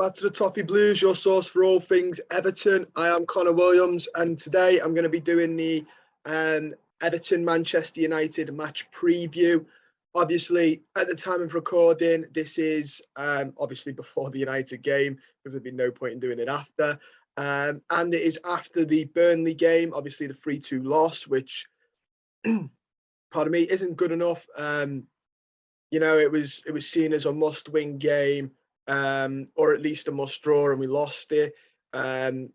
back to the Toffee Blues, your source for all things Everton. I am Connor Williams, and today I'm going to be doing the Everton-Manchester United match preview. Obviously, at the time of recording, this is obviously before the United game, because there'd be no point in doing it after. And it is after the Burnley game, obviously the 3-2 loss, which, pardon me, isn't good enough. It was seen as a must-win game. Or at least a must draw, and we lost it. My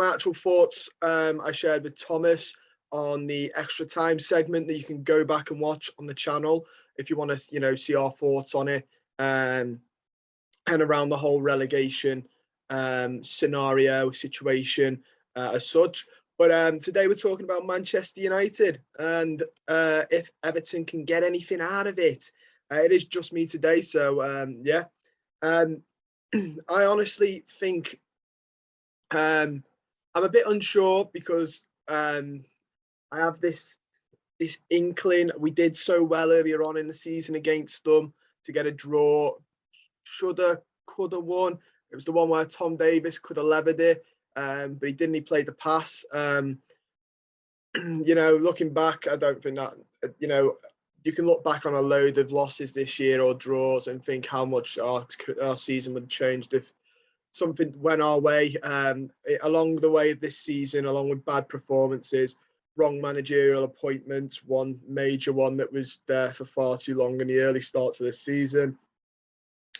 actual thoughts I shared with Thomas on the extra time segment that you can go back and watch on the channel if you want to, see our thoughts on it and around the whole relegation scenario situation as such. But today we're talking about Manchester United and if Everton can get anything out of it. It is just me today, so yeah. I honestly think I'm a bit unsure because I have this inkling. We did so well earlier on in the season against them to get a draw. Shoulda, coulda won. It was the one where Tom Davies could have levered it, but he didn't. He played the pass. Looking back, I don't think that you can look back on a load of losses this year or draws and think how much our season would have changed if something went our way. Along the way this season, along with bad performances, wrong managerial appointments, one major one that was there for far too long in the early starts of the season.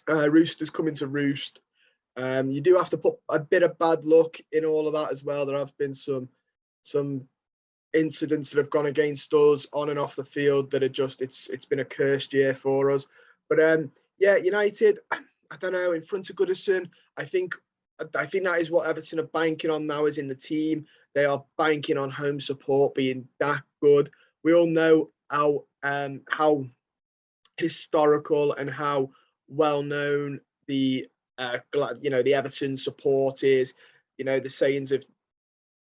Roosters coming to roost. You do have to put a bit of bad luck in all of that as well. There have been some incidents that have gone against us on and off the field that are just it's been a cursed year for us. But United, I don't know, in front of Goodison, I think that is what Everton are banking on now, is in the team. They are banking on home support being that good. We all know how historical and how well known the the Everton support is. The sayings of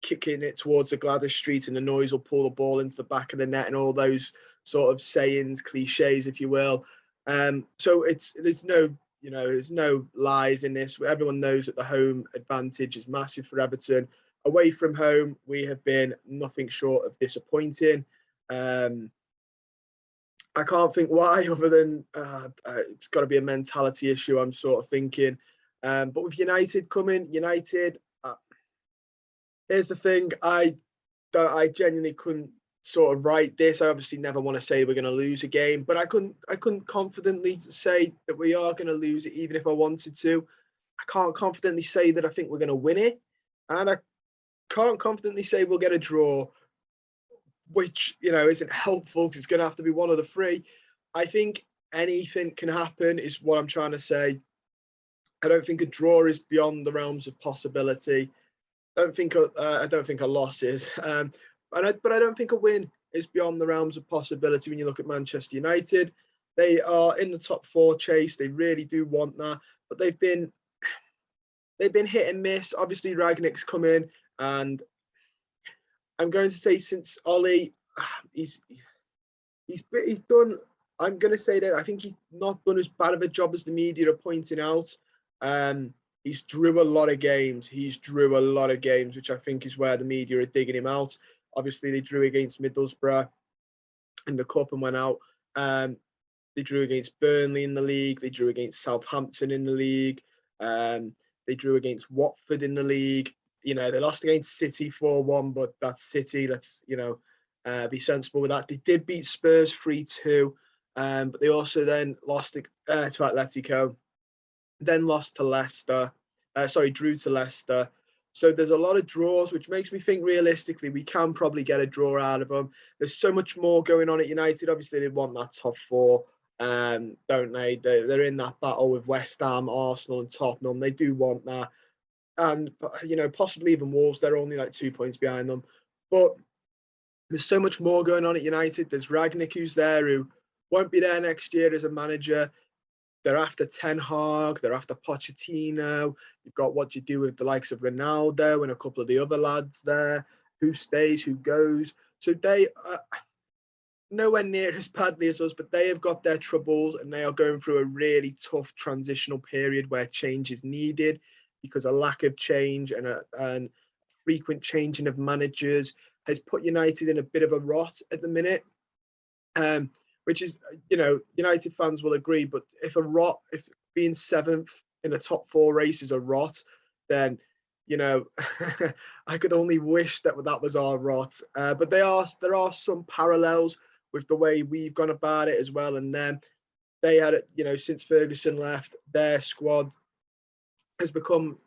kicking it towards the Gladys Street and the noise will pull the ball into the back of the net and all those sort of sayings, cliches, if you will. So there's no lies in this. Everyone knows that the home advantage is massive for Everton. Away from home, we have been nothing short of disappointing. I can't think why, other than it's got to be a mentality issue, I'm sort of thinking. But with United coming, here's the thing, I genuinely couldn't sort of write this. I obviously never want to say we're going to lose a game, but I couldn't confidently say that we are going to lose it, even if I wanted to. I can't confidently say that I think we're going to win it, and I can't confidently say we'll get a draw, which isn't helpful because it's going to have to be one of the three. I think anything can happen, is what I'm trying to say. I don't think a draw is beyond the realms of possibility. I don't think a loss is, but I don't think a win is beyond the realms of possibility. When you look at Manchester United, they are in the top four chase. They really do want that, but they've been hit and miss. Obviously, Rangnick's come in, and I'm going to say since Ollie, he's done. I'm going to say that I think he's not done as bad of a job as the media are pointing out. He's drew a lot of games. Which I think is where the media are digging him out. Obviously, they drew against Middlesbrough in the cup and went out. They drew against Burnley in the league. They drew against Southampton in the league. They drew against Watford in the league. They lost against City 4-1, but that's City. Let's be sensible with that. They did beat Spurs 3-2, but they also then lost to Atletico. Then lost to Leicester. Drew to Leicester. So there's a lot of draws, which makes me think realistically we can probably get a draw out of them. There's so much more going on at United. Obviously, they want that top four, don't they? They're in that battle with West Ham, Arsenal, and Tottenham. They do want that, and possibly even Wolves. They're only like 2 points behind them, but there's so much more going on at United. There's Rangnick, who's there, who won't be there next year as a manager. They're after Ten Hag. They're after Pochettino. You've got what you do with the likes of Ronaldo and a couple of the other lads there. Who stays, who goes. So nowhere near as badly as us, but they have got their troubles and they are going through a really tough transitional period where change is needed because a lack of change and frequent changing of managers has put United in a bit of a rot at the minute. Which is, United fans will agree, but if being seventh in a top four race is a rot, then, I could only wish that was our rot. But there are some parallels with the way we've gone about it as well. And then they had it, since Ferguson left, their squad has become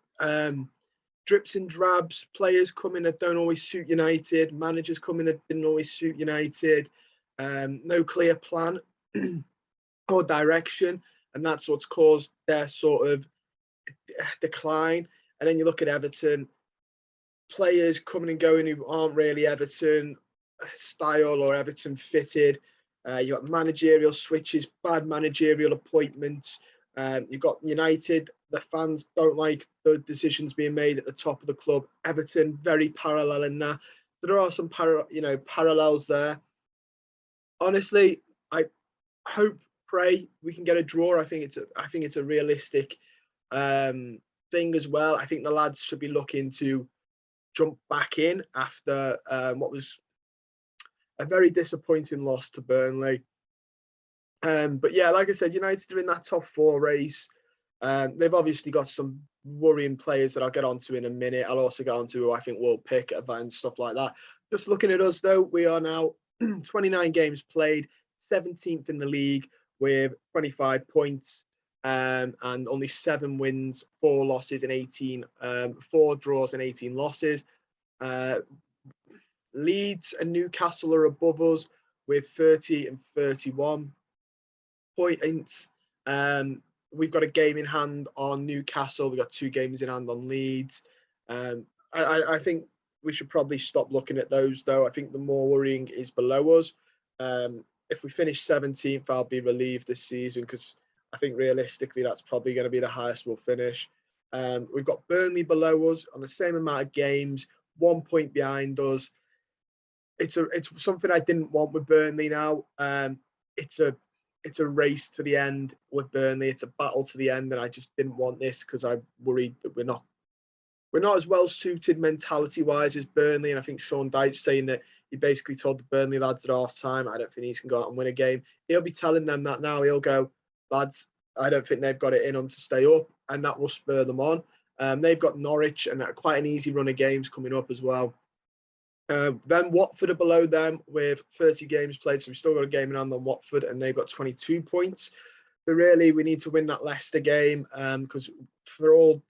drips and drabs. Players come in that don't always suit United. Managers come in that didn't always suit United. No clear plan or direction, and that's what's caused their sort of decline. And then you look at Everton, players coming and going who aren't really Everton style or Everton fitted. You've got managerial switches, bad managerial appointments. You've got United, the fans don't like the decisions being made at the top of the club. Everton, very parallel in that. So there are some parallels there. Honestly, I pray we can get a draw. I think it's a realistic thing as well. I think the lads should be looking to jump back in after what was a very disappointing loss to Burnley. But yeah, like I said, United are in that top four race. They've obviously got some worrying players that I'll get onto in a minute. I'll also get onto who I think will pick and stuff like that. Just looking at us though, we are now 29 games played, 17th in the league with 25 points, and only 7 wins, 4 losses and 18, 4 draws and 18 losses. Leeds and Newcastle are above us with 30 and 31 points. We've got a game in hand on Newcastle. We've got 2 games in hand on Leeds. I think we should probably stop looking at those, though. I think the more worrying is below us. If we finish 17th, I'll be relieved this season because I think realistically that's probably going to be the highest we'll finish. We've got Burnley below us on the same amount of games, 1 point behind us. It's something I didn't want with Burnley now. It's a race to the end with Burnley. It's a battle to the end, and I just didn't want this because I'm worried that we're not as well suited mentality wise as Burnley. And I think Sean Dyche saying that he basically told the Burnley lads at half time, I don't think he can go out and win a game. He'll be telling them that now. He'll go, lads, I don't think they've got it in them to stay up, and that will spur them on. They've got Norwich and quite an easy run of games coming up as well. Then Watford are below them with 30 games played, so we've still got a game in hand on Watford, and they've got 22 points. So really, we need to win that Leicester game because for all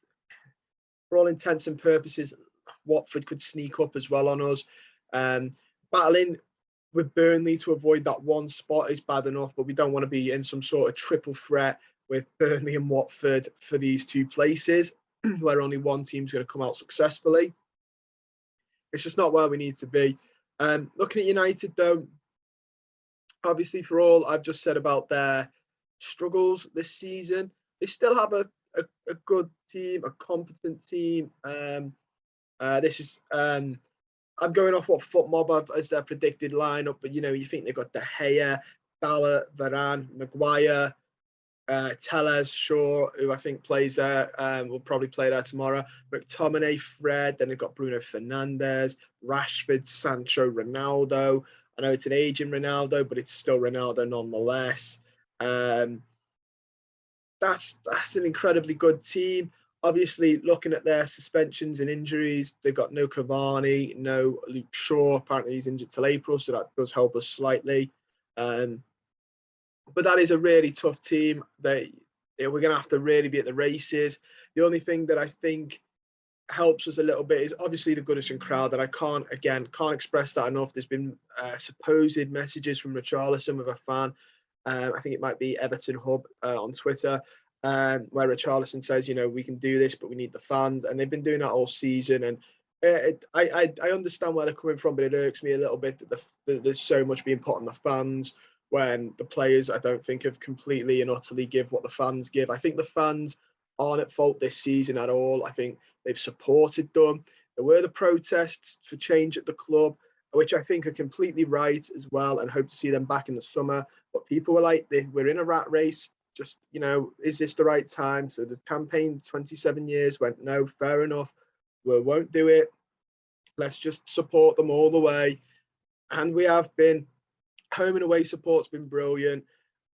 intents and purposes, Watford could sneak up as well on us. Battling with Burnley to avoid that one spot is bad enough, but we don't want to be in some sort of triple threat with Burnley and Watford for these 2 places where only one team's going to come out successfully. It's just not where we need to be. Looking at United, though, obviously for all I've just said about their struggles this season, they still have a good team, a competent team. This is I'm going off what FootMob have as their predicted lineup, but you think they've got De Gea, Barlow, Varane, Maguire, Tellez, Shaw, who I think plays there, will probably play there tomorrow. McTominay, Fred, then they've got Bruno Fernandes, Rashford, Sancho, Ronaldo. I know it's an aging Ronaldo, but it's still Ronaldo nonetheless. That's an incredibly good team. Obviously, looking at their suspensions and injuries, they've got no Cavani, no Luke Shaw. Apparently, he's injured till April, so that does help us slightly. But that is a really tough team. We're going to have to really be at the races. The only thing that I think helps us a little bit is obviously the Goodison crowd that I can't express that enough. There's been supposed messages from Richarlison with a fan. I think it might be Everton Hub on Twitter, where Richarlison says, we can do this, but we need the fans. And they've been doing that all season. And I understand where they're coming from, but it irks me a little bit that there's so much being put on the fans when the players, I don't think, have completely and utterly give what the fans give. I think the fans aren't at fault this season at all. I think they've supported them. There were the protests for change at the club, which I think are completely right as well, and hope to see them back in the summer. But people were like, we're in a rat race. Just, is this the right time? So the campaign, 27 years, went, no, fair enough. We won't do it. Let's just support them all the way. And we have been. Home and away support's been brilliant.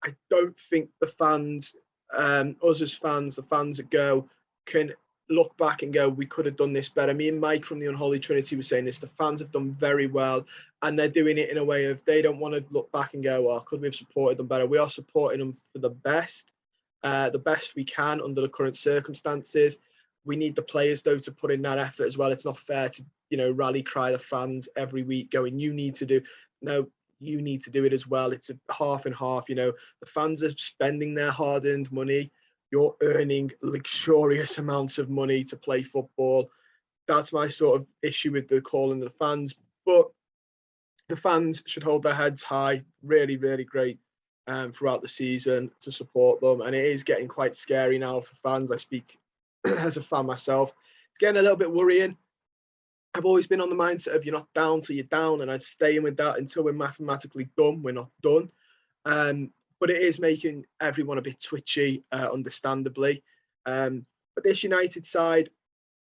I don't think the fans, us as fans, the fans that go, can look back and go, we could have done this better. Me and Mike from the Unholy Trinity were saying this. The fans have done very well, and they're doing it in a way of they don't want to look back and go, well, could we have supported them better? We are supporting them for the best we can under the current circumstances. We need the players, though, to put in that effort as well. It's not fair to, rally cry the fans every week going, you need to do. No, you need to do it as well. It's a half and half. The fans are spending their hard-earned money. You're earning luxurious amounts of money to play football. That's my sort of issue with the calling of the fans. But the fans should hold their heads high. Really, really great throughout the season to support them. And it is getting quite scary now for fans. I speak as a fan myself. It's getting a little bit worrying. I've always been on the mindset of you're not down till you're down, and I'm staying with that until we're mathematically done. We're not done. But it is making everyone a bit twitchy, understandably. But this United side,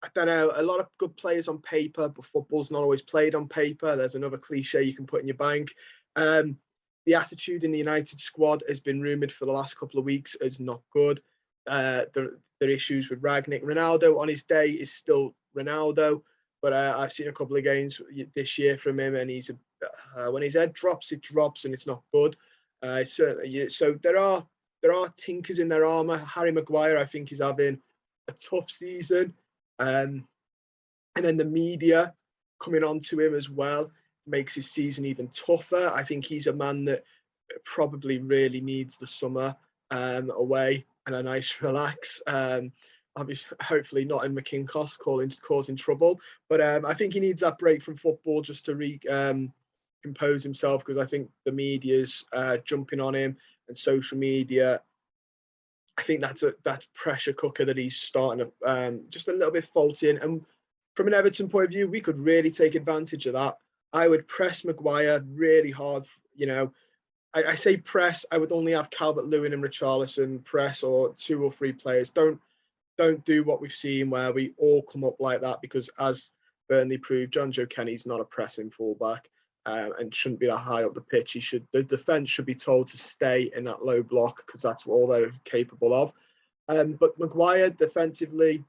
I don't know, a lot of good players on paper, but football's not always played on paper. There's another cliche you can put in your bank. The attitude in the United squad has been rumoured for the last couple of weeks as not good. There are issues with Ragnick. Ronaldo on his day is still Ronaldo. But I've seen a couple of games this year from him, and when his head drops, it drops, and it's not good. Certainly, so there are tinkers in their armour. Harry Maguire, I think, is having a tough season, and then the media coming onto him as well makes his season even tougher. I think he's a man that probably really needs the summer away and a nice relax. Obviously, hopefully not in McKincost causing trouble, but I think he needs that break from football just to compose himself, because I think the media's jumping on him, and social media. I think that's pressure cooker that he's starting to just a little bit faulty in. And from an Everton point of view, we could really take advantage of that. I would press Maguire really hard. I say press. I would only have Calvert-Lewin and Richarlison press, or 2 or 3 players. Don't do what we've seen where we all come up like that, because as Burnley proved, John Joe Kenny's not a pressing fullback and shouldn't be that high up the pitch. The defence should be told to stay in that low block, because that's all they're capable of. But Maguire defensively,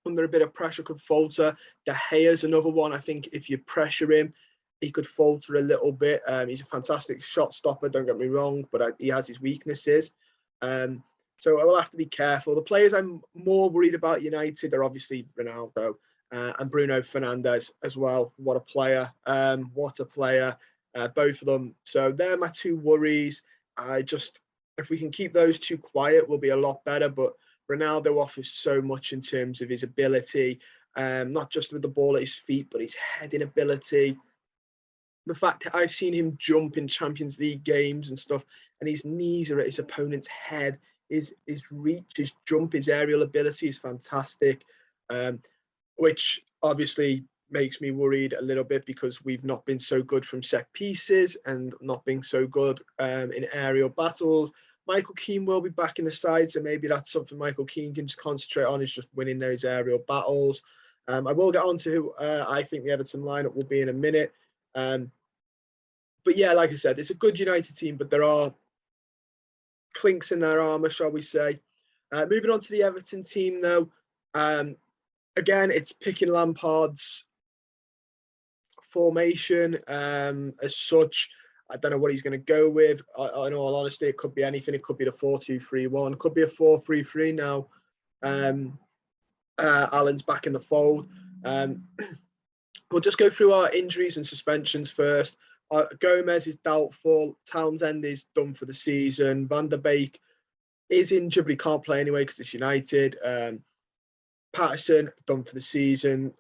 under a bit of pressure, could falter. De Gea's another one. I think if you pressure him, he could falter a little bit. He's a fantastic shot stopper, don't get me wrong, but he has his weaknesses. So I will have to be careful. The players I'm more worried about United are obviously Ronaldo and Bruno Fernandes as well. What a player. What a player. Both of them. So they're my 2 worries. If we can keep those 2 quiet, we'll be a lot better. But Ronaldo offers so much in terms of his ability, not just with the ball at his feet, but his heading ability. The fact that I've seen him jump in Champions League games and stuff, and his knees are at his opponent's head. His reach, his jump, his aerial ability is fantastic, which obviously makes me worried a little bit, because we've not been so good from set pieces and not being so good in aerial battles. Michael Keane will be back in the side, so maybe that's something Michael Keane can just concentrate on, is just winning those aerial battles. I will get on to who I think the Everton lineup will be in a minute. But yeah, like I said, it's a good United team, but there are clinks in their armour, shall we say. Moving on to the Everton team, though. Again, it's picking Lampard's formation as such. I don't know what he's going to go with. In all honesty, it could be anything. It could be the 4-2-3-1. It could be a 4-3-3 now. Alan's back in the fold. We'll just go through our injuries and suspensions first. Gomez is doubtful. Townsend is done for the season. Van der Beek is injured, but he can't play anyway because it's United. Patterson, done for the season.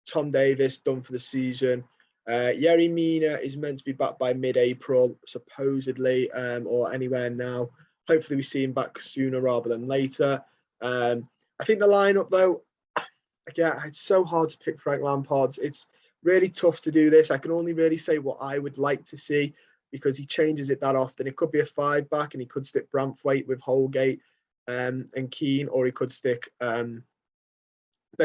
Tom Davis, done for the season. Yerry Mina is meant to be back by mid-April, supposedly, or anywhere now. Hopefully we see him back sooner rather than later. I think the lineup, though, again, it's so hard to pick Frank Lampard's. really tough to do this. I can only really say what I would like to see because he changes it that often. It could be a 5-back and he could stick Branthwaite with Holgate and Keane, or he could stick Ben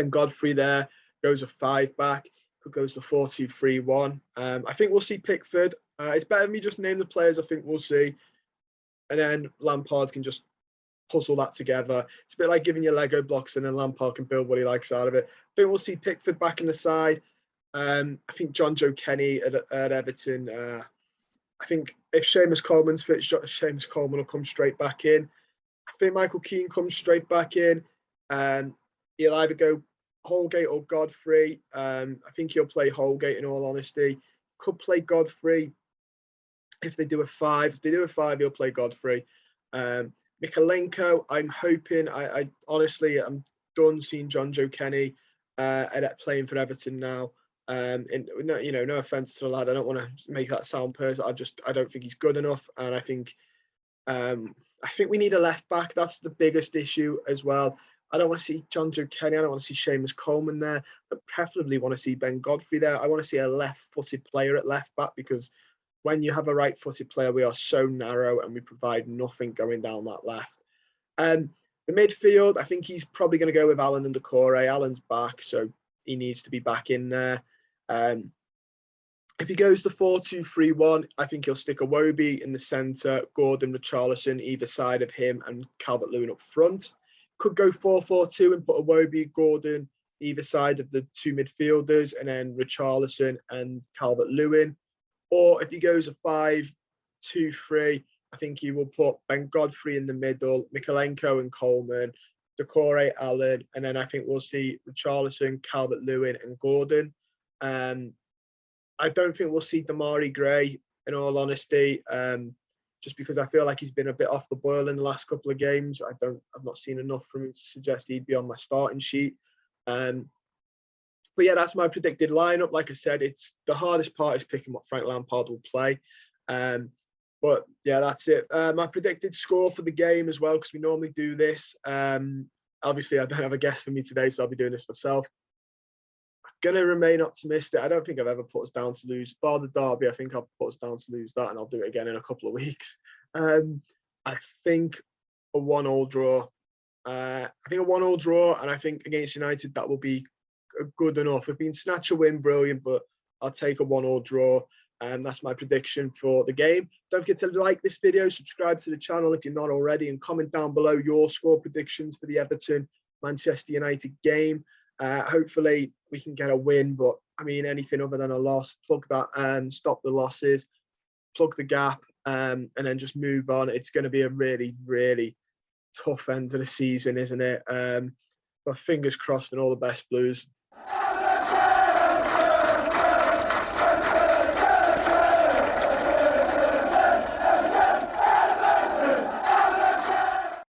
Godfrey there, goes a 5-back, could go to 4-2-3-1. I think we'll see Pickford. It's better me just name the players I think we'll see, and then Lampard can just puzzle that together. It's a bit like giving you Lego blocks and then Lampard can build what he likes out of it. I think we'll see Pickford back in the side. I think John Joe Kenny at Everton. I think if Seamus Coleman's fit, Seamus Coleman will come straight back in. I think Michael Keane comes straight back in. He'll either go Holgate or Godfrey. I think he'll play Holgate in all honesty. Could play Godfrey if they do a 5. If they do a 5, he'll play Godfrey. Mikalenko, I'm hoping. I honestly, I'm done seeing John Joe Kenny playing for Everton now. And no offense to the lad, I don't want to make that sound personal. I don't think he's good enough, and I think we need a left back. That's the biggest issue as well. I don't want to see John Joe Kenny. I don't want to see Seamus Coleman there. I preferably want to see Ben Godfrey there. I want to see a left-footed player at left back, because when you have a right-footed player, we are so narrow and we provide nothing going down that left. The midfield, I think he's probably going to go with Alan and Decore. Alan's back, so he needs to be back in there. If he goes to 4-2-3-1, I think he'll stick Iwobi in the centre, Gordon, Richarlison either side of him, and Calvert-Lewin up front. Could go 4-4-2 and put Iwobi, Gordon either side of the two midfielders, and then Richarlison and Calvert-Lewin. Or if he goes a 5-2-3, I think he will put Ben Godfrey in the middle, Mikalenko and Coleman, Decore, Allen, and then I think we'll see Richarlison, Calvert-Lewin and Gordon. I don't think we'll see Damari Gray, in all honesty, just because I feel like he's been a bit off the boil in the last couple of games. I've not seen enough from him to suggest he'd be on my starting sheet. But yeah, that's my predicted lineup. Like I said, it's the hardest part is picking what Frank Lampard will play. But yeah, that's it. My predicted score for the game as well, because we normally do this. Obviously, I don't have a guest for me today, so I'll be doing this myself. Going to remain optimistic. I don't think I've ever put us down to lose. Bar the derby, I think I'll put us down to lose that, and I'll do it again in a couple of weeks. I think a 1-1 draw. I think a 1-1 draw, and I think against United that will be good enough. If we can snatch a win, brilliant, but I'll take a 1-1 draw. That's my prediction for the game. Don't forget to like this video, subscribe to the channel if you're not already, and comment down below your score predictions for the Everton-Manchester United game. Hopefully we can get a win, but I mean anything other than a loss, plug that and stop the losses, plug the gap, and then just move on. It's going to be a really, really tough end of the season, isn't it? But fingers crossed and all the best, Blues.